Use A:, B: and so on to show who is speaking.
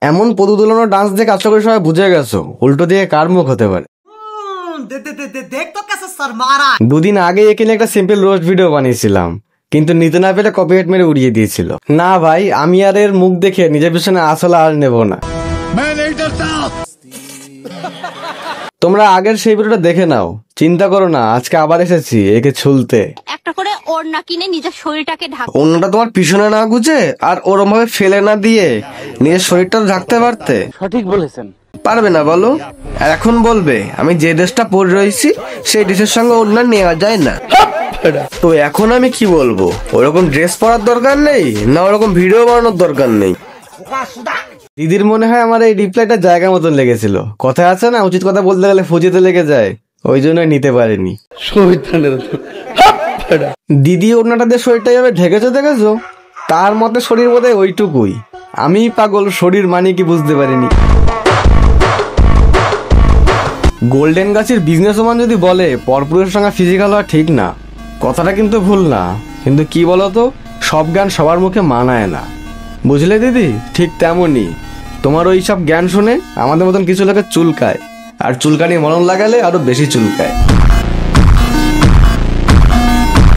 A: এমন পদু দুলানো ডান্স দেখে আশা করি সবাই বুঝে গেছো উল্টো দিকে কার মুখ হতে পারে। দুদিন আগে একে নিয়ে একটা সিম্পল রোস্ট ভিডিও বানিয়েছিলাম, কিন্তু নিতে না পেলে কপিরাইট মেরে উড়িয়ে দিয়েছিল। না ভাই, আমি আর এর মুখ দেখে নিজের পিছনে আসলে আর নেব না। তোমরা আগের সেই ভিডিওটা দেখে নাও, চিন্তা করো না আজকে আবার এসেছি একে ছুলতে।
B: একটা করে ওড়না কিনে নিজের শরীরটাকে ঢাক।
A: ওড়নাটা তোমার পিছনে না গুজে আর ওরম ভাবে ফেলে না দিয়ে নিজের শরীরটা ঢাকতে পারতে।
C: সঠিক বলেছেন।
A: পারবে না বলো? আর এখন বলবে আমি যে ড্রেসটা পরে রয়েছি সেই ড্রেসের সঙ্গে ওড়না নেওয়া যায় না। তো এখন আমি কি বলবো? ওরকম ড্রেস পরার দরকার নেই না ওরকম ভিডিও বানানোর দরকার নেই। দিদির মনে হয় আমার এই রিপ্লাইটা জায়গা মতন লেগেছিল। কথা আছে না, উচিত কথা বলতে গেলে ফুজিতে লেগে যায়, ওই জন্য নিতে পারিনি। দিদি ওড়নাটা দিয়ে শরীরটা এভাবে ঢেকেছো দেখেছো? তার মতে শরীর বোধহয় ওইটুকুই। আমি পাগল, শরীর মানে কি বুঝতে পারিনি। গোল্ডেন গাছের বিজনেস ওম্যান যদি বলে পরপুরুষের সঙ্গে ফিজিক্যাল হওয়া ঠিক না, কথাটা কিন্তু ভুল না। কিন্তু কি বলতো, সব জ্ঞান সবার মুখে মানায় না, বুঝলে দিদি? ঠিক তেমনই তোমার ওই সব জ্ঞান শুনে আমাদের মতন কিছু লোকের চুলকায়, আর চুলকানি মলম লাগালে আরো বেশি চুলকায়।